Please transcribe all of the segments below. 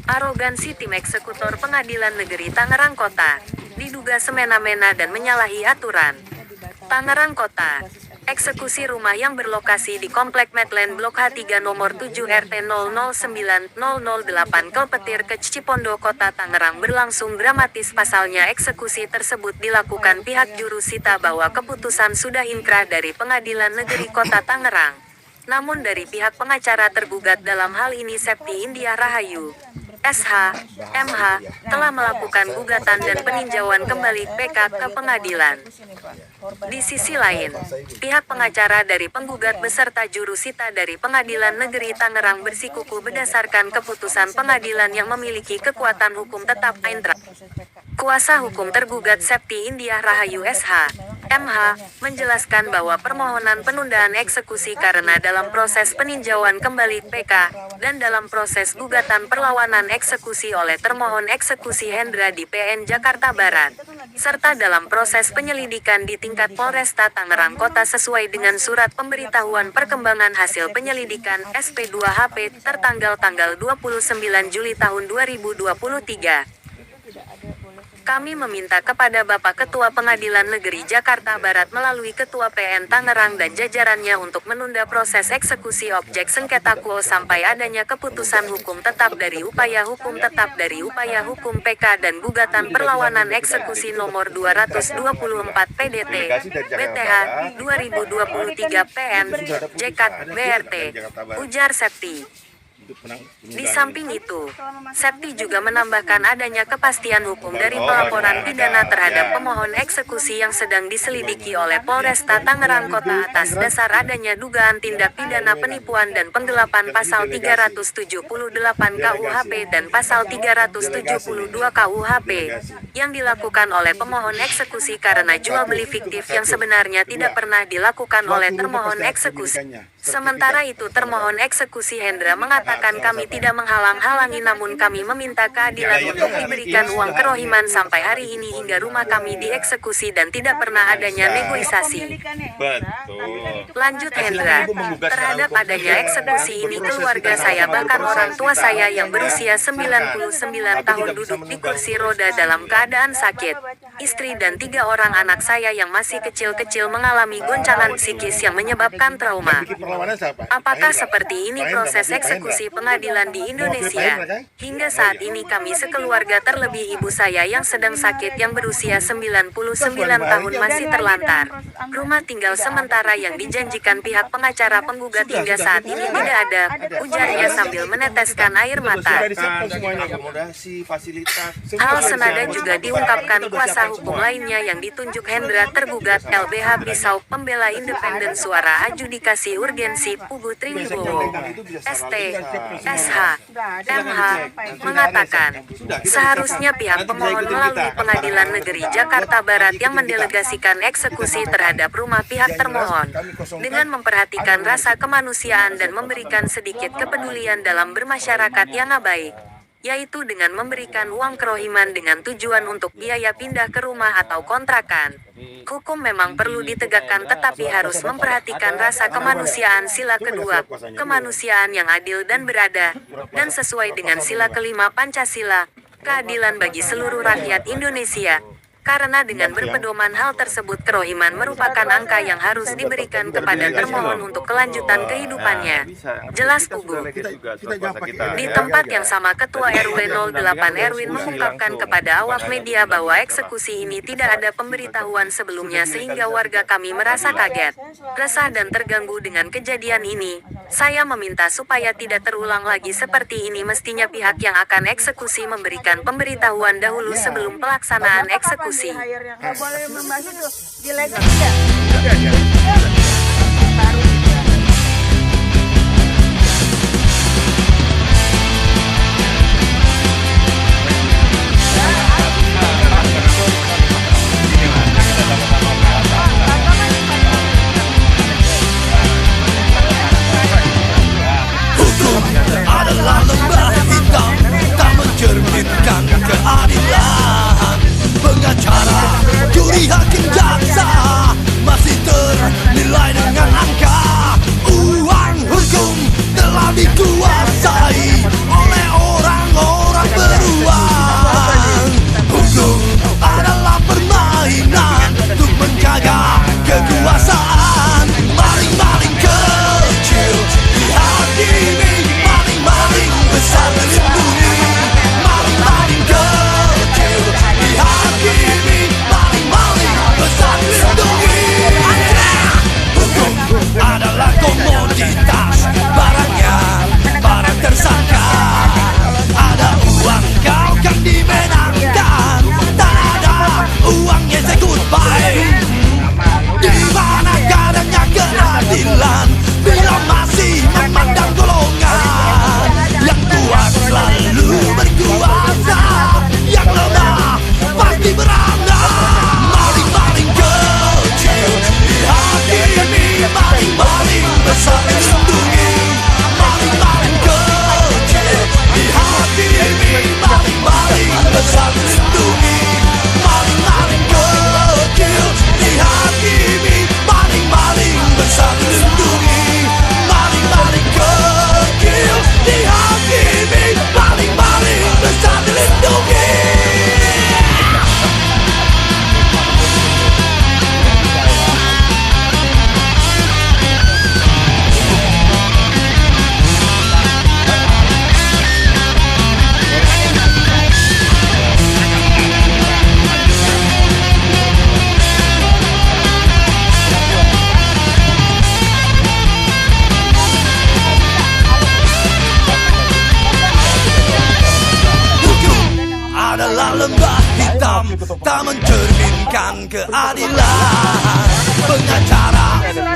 Arogansi tim eksekutor Pengadilan Negeri Tangerang Kota diduga semena-mena dan menyalahi aturan. Tangerang Kota, eksekusi rumah yang berlokasi di Komplek Medland Blok H3 nomor 7 RT 009-008 Kelpetir Kec Cipondo Kota Tangerang berlangsung dramatis. Pasalnya eksekusi tersebut dilakukan pihak jurusita bahwa keputusan sudah inkrah dari Pengadilan Negeri Kota Tangerang. Namun dari pihak pengacara tergugat dalam hal ini Septi India Rahayu, SH, MH, telah melakukan gugatan dan peninjauan kembali PK ke pengadilan. Di sisi lain, pihak pengacara dari penggugat beserta jurusita dari Pengadilan Negeri Tangerang bersikukuh berdasarkan keputusan pengadilan yang memiliki kekuatan hukum tetap inkrah. Kuasa hukum tergugat Septi India Rahayu SH, MH, menjelaskan bahwa permohonan penundaan eksekusi karena dalam proses peninjauan kembali PK, dan dalam proses gugatan perlawanan eksekusi oleh termohon eksekusi Hendra di PN Jakarta Barat, serta dalam proses penyelidikan di tingkat Polresta Tangerang Kota sesuai dengan surat pemberitahuan perkembangan hasil penyelidikan SP2HP tertanggal 29 Juli tahun 2023. Kami meminta kepada Bapak Ketua Pengadilan Negeri Jakarta Barat melalui Ketua PN Tangerang dan jajarannya untuk menunda proses eksekusi objek sengketa quo sampai adanya keputusan hukum tetap dari upaya hukum PK dan gugatan perlawanan eksekusi nomor 224 PDT BTH 2023 PN JKT BRT, ujar Septi. Di samping itu, Septi juga menambahkan adanya kepastian hukum dari pelaporan pidana terhadap pemohon eksekusi yang sedang diselidiki oleh Polresta Tangerang Kota atas dasar adanya dugaan tindak pidana penipuan dan penggelapan pasal 378 KUHP dan pasal 372 KUHP yang dilakukan oleh pemohon eksekusi karena jual beli fiktif yang sebenarnya tidak pernah dilakukan oleh termohon eksekusi. Sementara itu termohon eksekusi Hendra mengatakan kami tidak menghalang-halangi namun kami meminta keadilan untuk diberikan uang kerohiman sampai hari ini hingga rumah kami dieksekusi dan tidak pernah adanya negosiasi. Lanjut Hendra, terhadap adanya eksekusi ini keluarga saya bahkan orang tua saya yang berusia 99 tahun duduk di kursi roda dalam keadaan sakit. Istri dan 3 orang anak saya yang masih kecil-kecil mengalami goncangan psikis yang menyebabkan trauma. Apakah seperti ini proses eksekusi pengadilan di Indonesia? Hingga saat ini kami sekeluarga terlebih ibu saya yang sedang sakit yang berusia 99 tahun masih terlantar. Rumah tinggal sementara yang dijanjikan pihak pengacara penggugat hingga saat ini tidak ada, ujarnya sambil meneteskan air mata. Hal senada juga diungkapkan kuasa hukum lainnya yang ditunjuk Hendra tergugat LBH Pisau Pembela Independen Suara Adjudikasi Urgensi Pugu Triwibowo, ST, SH, MH, mengatakan, seharusnya pihak pemohon melalui Pengadilan Negeri Jakarta Barat yang mendelegasikan eksekusi terhadap rumah pihak termohon, dengan memperhatikan rasa kemanusiaan dan memberikan sedikit kepedulian dalam bermasyarakat yang baik, yaitu dengan memberikan uang kerohiman dengan tujuan untuk biaya pindah ke rumah atau kontrakan. Hukum memang perlu ditegakkan tetapi harus memperhatikan rasa kemanusiaan sila kedua, kemanusiaan yang adil dan berada, dan sesuai dengan sila kelima Pancasila, keadilan bagi seluruh rakyat Indonesia. Karena dengan berpedoman hal tersebut kerohiman merupakan angka yang harus diberikan kepada termohon untuk kelanjutan kehidupannya. Jelas Pugu. Di tempat yang sama Ketua RW 08 Erwin mengungkapkan kepada awak media bahwa eksekusi ini tidak ada pemberitahuan sebelumnya sehingga warga kami merasa kaget, resah dan terganggu dengan kejadian ini. Saya meminta supaya tidak terulang lagi seperti ini. Mestinya pihak yang akan eksekusi memberikan pemberitahuan dahulu sebelum pelaksanaan eksekusi. Nggak boleh membahas itu di legal tidak? Hukum adalah lembah hitam, tak mencerminkan keadilan. Pengacara, juri, hakim, jaksa masih ternilai tak mencerminkan keadilan. Pengacara,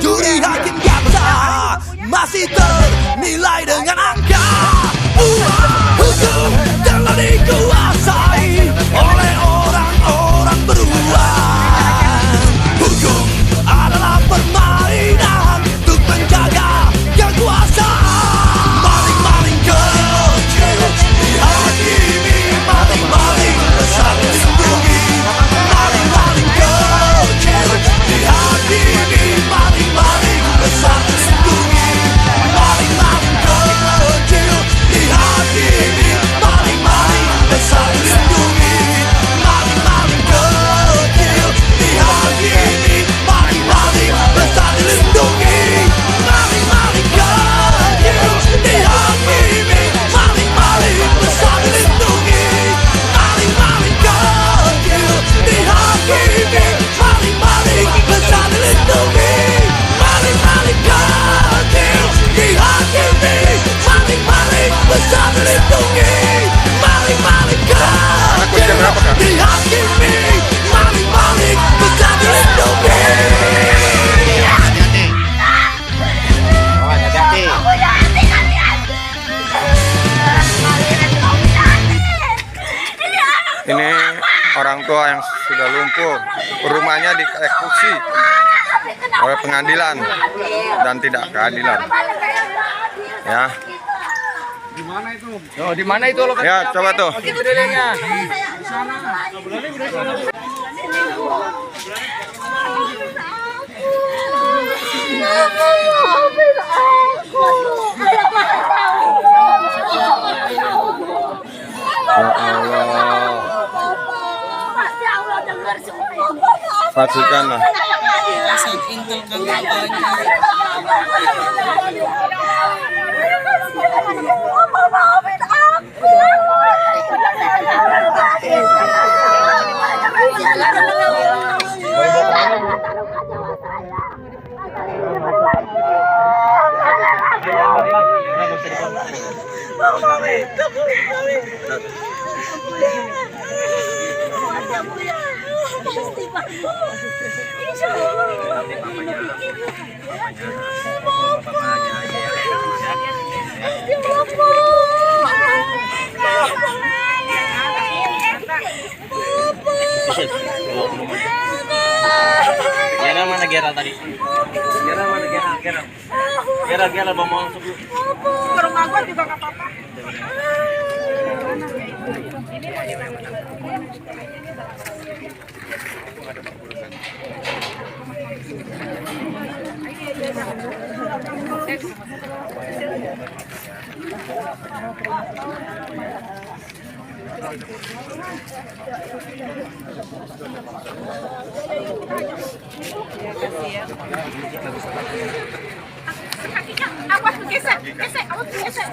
juri, hakim, jaksa masih ternilai dengan angka. Hukum telah dikuasai oleh orang-orang beruang. Hukum adalah permainan untuk menjaga kekuasaan. Maling-maling kecil dihakimi, maling-maling besar dilindungi. Maling-maling kecil dihakimi, maling-maling besar dilindungi. Maling-maling kecil dihakimi, maling-maling besar dilindungi. Maling-maling kecil dihakimi, maling-maling besar dilindungi. Maling-maling kecil dihakimi, maling-maling besar dilindungi. Maling-maling kecil dihakimi, maling-maling besar dilindungi. Maling-maling kecil dihakimi, maling-maling besar dilindungi. Maling-maling kecil dihakimi, maling-maling besar dilindungi. Ini orang tua yang sudah lumpuh, rumahnya dieksekusi oleh pengadilan dan tidak keadilan. Ya. Oh, di mana itu lokasi? Ya, coba tuh. Ya Allah. Pastikan lah. Gera mana Gera tadi? Gera mana Gera? Gera bawa masuk dulu. Ke rumah gua juga nggak apa-apa. Kakinya, awas gesek, awas gesek.